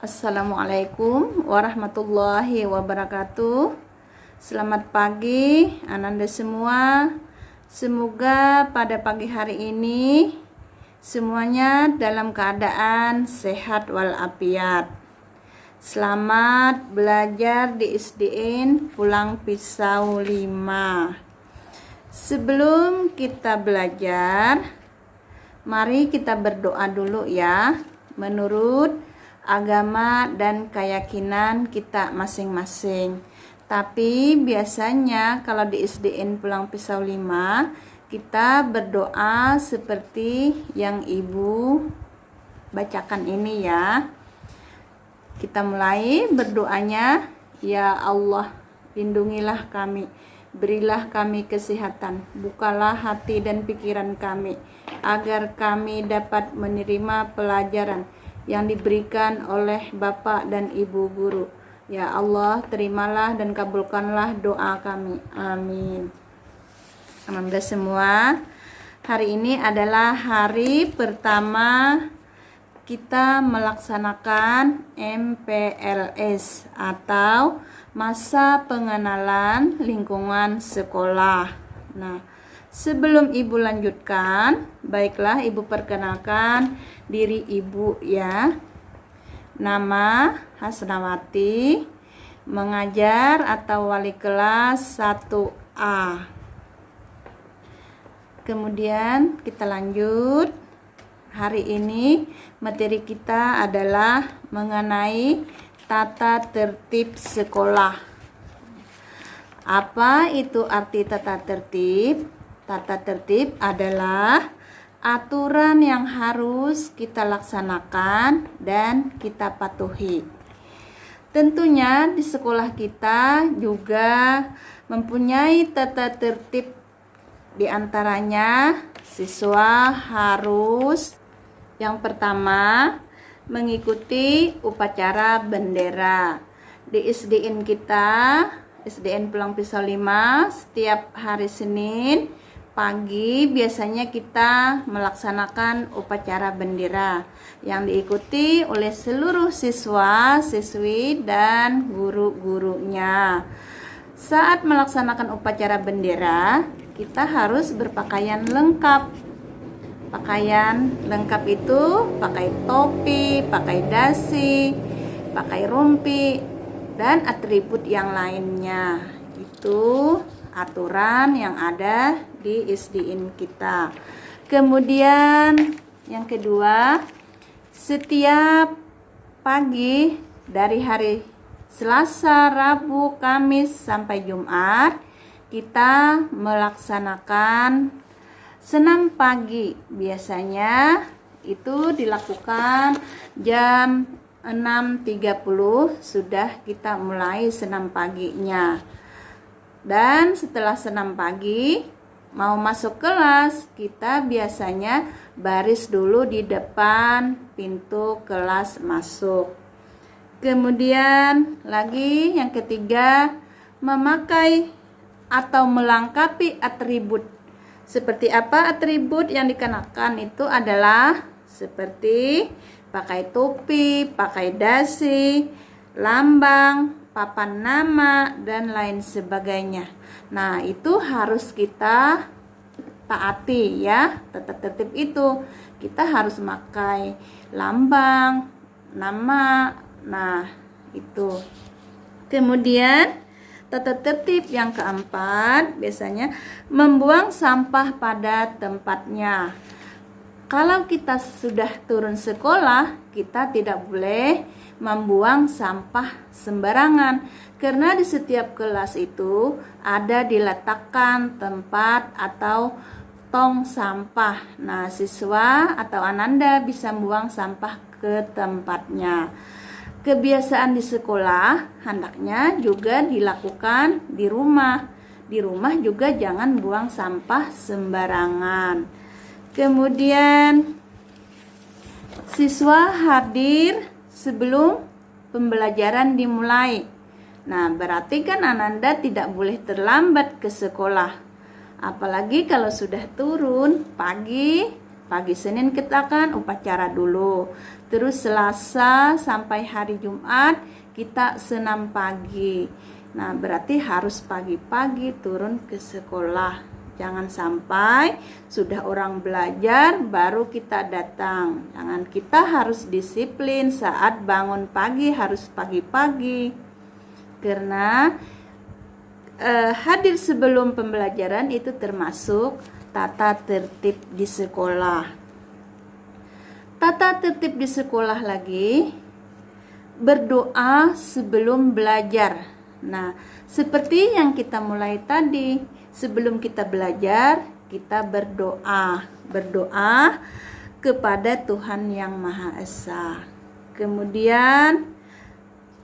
Assalamualaikum warahmatullahi wabarakatuh. Selamat pagi Ananda semua. Semoga pada pagi hari ini semuanya dalam keadaan sehat walafiat. Selamat belajar di SDN Pulang Pisau 5. Sebelum kita belajar, mari kita berdoa dulu ya, menurut agama dan keyakinan kita masing-masing. Tapi biasanya kalau di SDN Pulang Pisau 5 kita berdoa seperti yang Ibu bacakan ini ya. Kita mulai berdoanya. Ya Allah, lindungilah kami, berilah kami kesehatan, bukalah hati dan pikiran kami agar kami dapat menerima pelajaran yang diberikan oleh Bapak dan Ibu guru. Ya Allah, terimalah dan kabulkanlah doa kami. Amin. Alhamdulillah semua. Hari ini adalah hari pertama kita melaksanakan MPLS atau masa pengenalan lingkungan sekolah. Nah, sebelum Ibu lanjutkan, baiklah Ibu perkenalkan diri Ibu ya. Nama Hasnawati, mengajar atau wali kelas 1A. Kemudian kita lanjut. Hari ini materi kita adalah mengenai tata tertib sekolah. Apa itu arti tata tertib? Tata tertib adalah aturan yang harus kita laksanakan dan kita patuhi. Tentunya di sekolah kita juga mempunyai tata tertib. Di antaranya siswa harus yang pertama mengikuti upacara bendera. Di SDN kita, SDN Pulang Pisau 5, setiap hari Senin pagi biasanya kita melaksanakan upacara bendera yang diikuti oleh seluruh siswa, siswi, dan guru-gurunya. Saat melaksanakan upacara bendera, kita harus berpakaian lengkap. Pakaian lengkap itu pakai topi, pakai dasi, pakai rompi, dan atribut yang lainnya. Itu aturan yang ada di SDN kita. Kemudian yang kedua, setiap pagi dari hari Selasa, Rabu, Kamis sampai Jumat kita melaksanakan senam pagi. Biasanya itu dilakukan jam 6.30 sudah kita mulai senam paginya. Dan setelah senam pagi, mau masuk kelas, kita biasanya baris dulu di depan pintu kelas masuk. Kemudian lagi yang ketiga, memakai atau melengkapi atribut. Seperti apa atribut yang dikenakan? Itu adalah seperti pakai topi, pakai dasi, lambang, papan nama, dan lain sebagainya. Nah, itu harus kita taati ya. Tata tertib itu kita harus memakai lambang, nama. Nah, itu. Kemudian tata tertib yang keempat biasanya membuang sampah pada tempatnya. Kalau kita sudah turun sekolah, kita tidak boleh membuang sampah sembarangan, karena di setiap kelas itu ada diletakkan tempat atau tong sampah. Nah, siswa atau Ananda bisa membuang sampah ke tempatnya. Kebiasaan di sekolah hendaknya juga dilakukan di rumah. Di rumah juga jangan buang sampah sembarangan. Kemudian siswa hadir sebelum pembelajaran dimulai. Nah, berarti kan Ananda tidak boleh terlambat ke sekolah. Apalagi kalau sudah turun pagi Pagi Senin kita kan upacara dulu. Terus Selasa sampai hari Jumat kita senam pagi. Nah, berarti harus pagi-pagi turun ke sekolah. Jangan sampai sudah orang belajar baru kita datang. Jangan, kita harus disiplin saat bangun pagi, harus pagi-pagi. Karena hadir sebelum pembelajaran itu termasuk tata tertib di sekolah. Tata tertib di sekolah lagi, berdoa sebelum belajar. Nah, seperti yang kita mulai tadi, sebelum kita belajar, kita berdoa. Berdoa kepada Tuhan Yang Maha Esa. Kemudian,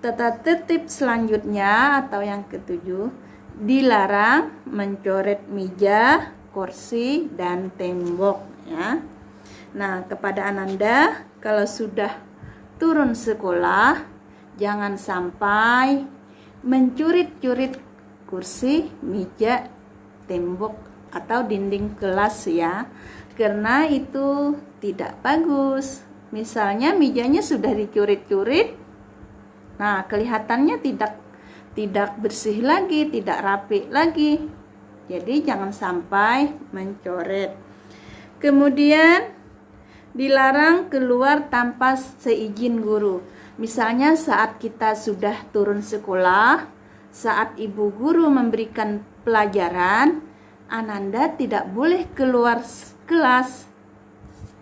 tata tertib selanjutnya atau yang ketujuh, dilarang mencoret meja, kursi, dan tembok ya. Nah, kepada Ananda, kalau sudah turun sekolah, jangan sampai mencurit-curit kursi, meja, tembok, atau dinding kelas ya. Karena itu tidak bagus. Misalnya mejanya sudah dicurit-curit, nah kelihatannya tidak bersih lagi, tidak rapi lagi. Jadi jangan sampai mencoret. Kemudian dilarang keluar tanpa seizin guru. Misalnya saat kita sudah turun sekolah, saat ibu guru memberikan pelajaran, Ananda tidak boleh keluar kelas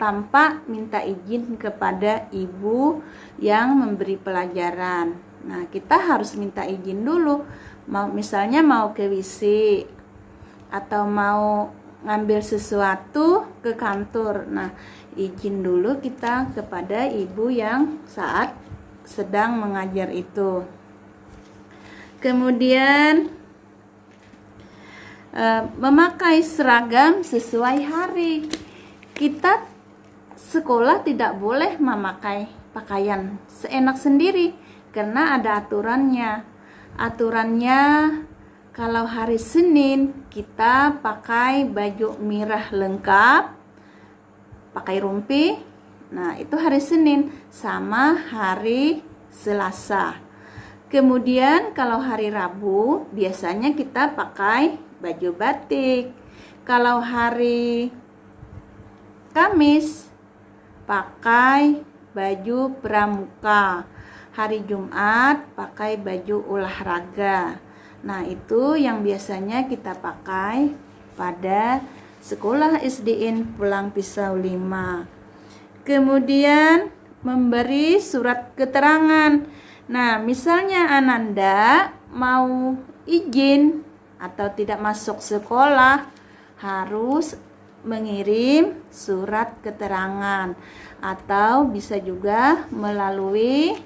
tanpa minta izin kepada ibu yang memberi pelajaran. Nah, kita harus minta izin dulu. Misalnya mau ke WC atau mau ngambil sesuatu ke kantor. Nah, izin dulu kita kepada ibu yang saat sedang mengajar itu. Kemudian memakai seragam sesuai hari. Kita sekolah tidak boleh memakai pakaian seenak sendiri karena ada aturannya. Aturannya, kalau hari Senin kita pakai baju merah lengkap, pakai rompi. Nah, itu hari Senin sama hari Selasa. Kemudian kalau hari Rabu biasanya kita pakai baju batik. Kalau hari Kamis pakai baju pramuka. Hari Jumat pakai baju olahraga. Nah, itu yang biasanya kita pakai pada sekolah SDN Pulang Pisau 5. Kemudian memberi surat keterangan. Nah, misalnya Ananda mau izin atau tidak masuk sekolah, harus mengirim surat keterangan atau bisa juga melalui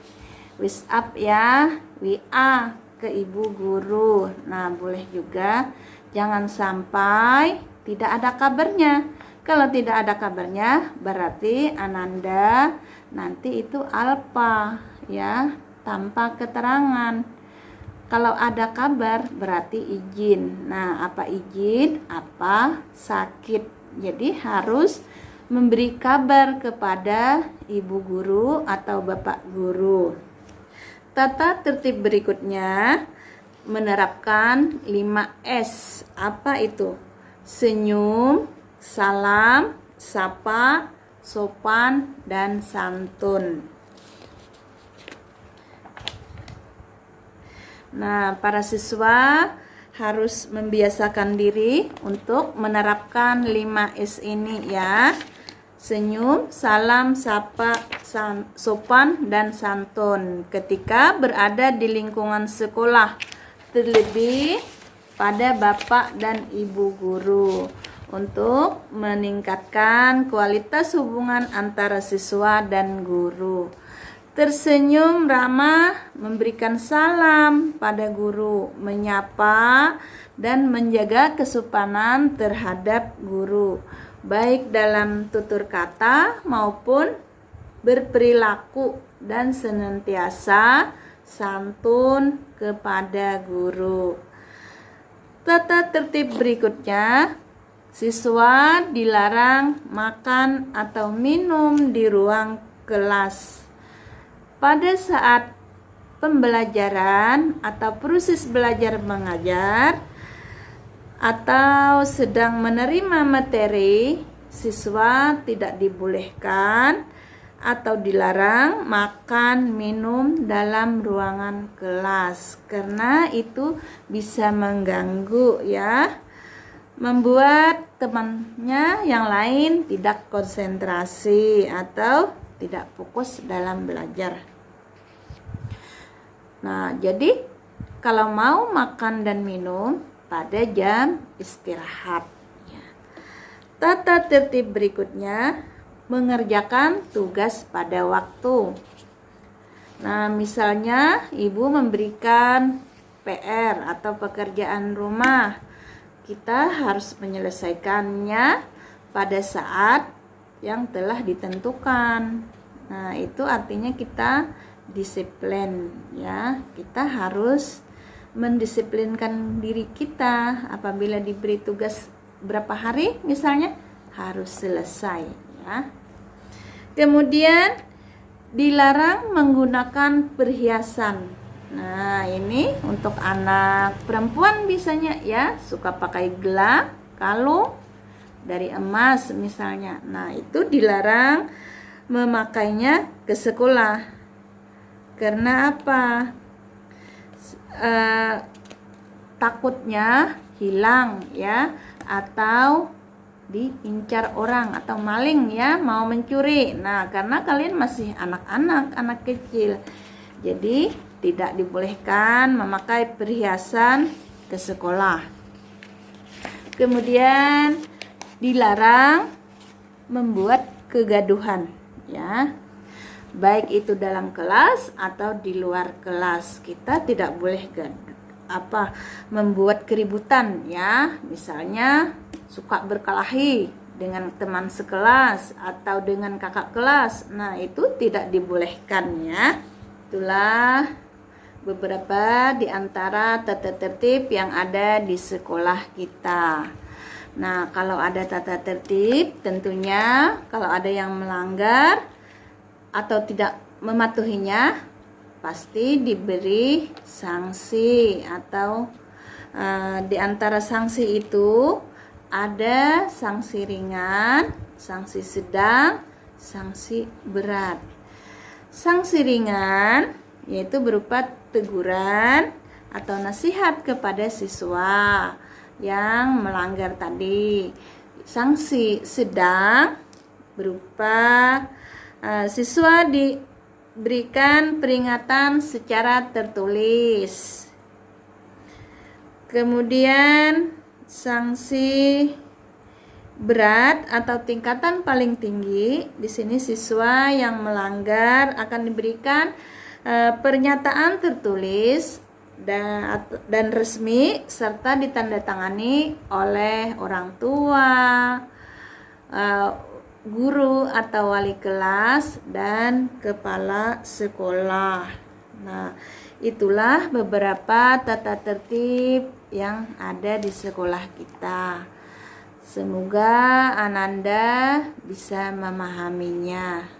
WhatsApp ya, WA ke ibu guru. Nah, boleh juga. Jangan sampai tidak ada kabarnya. Kalau tidak ada kabarnya, berarti Ananda nanti itu alpa ya, tanpa keterangan. Kalau ada kabar berarti izin. Nah, apa izin, apa sakit. Jadi harus memberi kabar kepada ibu guru atau bapak guru. Tata tertib berikutnya menerapkan 5S. Apa itu? Senyum, salam, sapa, sopan, dan santun. Nah, para siswa harus membiasakan diri untuk menerapkan 5S ini ya. Senyum, salam, sapa, sopan, dan santun ketika berada di lingkungan sekolah, terlebih pada bapak dan ibu guru, untuk meningkatkan kualitas hubungan antara siswa dan guru. Tersenyum ramah, memberikan salam pada guru, menyapa, dan menjaga kesopanan terhadap guru, baik dalam tutur kata maupun berperilaku, dan senantiasa santun kepada guru. Tata tertib berikutnya Siswa dilarang makan atau minum di ruang kelas. Pada saat pembelajaran atau proses belajar mengajar atau sedang menerima materi, siswa tidak dibolehkan atau dilarang makan minum dalam ruangan kelas karena itu bisa mengganggu ya, membuat temannya yang lain tidak konsentrasi atau tidak fokus dalam belajar. Nah, jadi kalau mau makan dan minum pada jam istirahat. Ya. Tata tertib berikutnya, mengerjakan tugas pada waktu. Nah, misalnya ibu memberikan PR atau pekerjaan rumah, kita harus menyelesaikannya pada saat yang telah ditentukan. Nah, itu artinya kita disiplin ya. Kita harus mendisiplinkan diri kita. Apabila diberi tugas berapa hari misalnya, harus selesai ya. Kemudian dilarang menggunakan perhiasan. Nah, ini untuk anak perempuan biasanya ya, suka pakai gelang, kalung dari emas misalnya. Nah, itu dilarang memakainya ke sekolah. Karena apa? Takutnya hilang ya, atau diincar orang atau maling ya, mau mencuri. Nah, karena kalian masih anak-anak, anak kecil, jadi tidak dibolehkan memakai perhiasan ke sekolah. Kemudian dilarang membuat kegaduhan ya, baik itu dalam kelas atau di luar kelas. Kita tidak boleh membuat keributan ya, misalnya suka berkelahi dengan teman sekelas atau dengan kakak kelas. Nah, itu tidak dibolehkan ya. Itulah beberapa di antara tata tertib yang ada di sekolah kita. Nah, kalau ada tata tertib, tentunya kalau ada yang melanggar atau tidak mematuhinya, pasti diberi sanksi. Atau di antara sanksi itu ada sanksi ringan, sanksi sedang, sanksi berat. Sanksi ringan yaitu berupa teguran atau nasihat kepada siswa yang melanggar tadi. Sanksi sedang berupa siswa diberikan peringatan secara tertulis. Kemudian sanksi berat atau tingkatan paling tinggi, di sini siswa yang melanggar akan diberikan pernyataan tertulis dan resmi serta ditandatangani oleh orang tua, guru atau wali kelas, dan kepala sekolah. Nah, itulah beberapa tata tertib yang ada di sekolah kita. Semoga Ananda bisa memahaminya.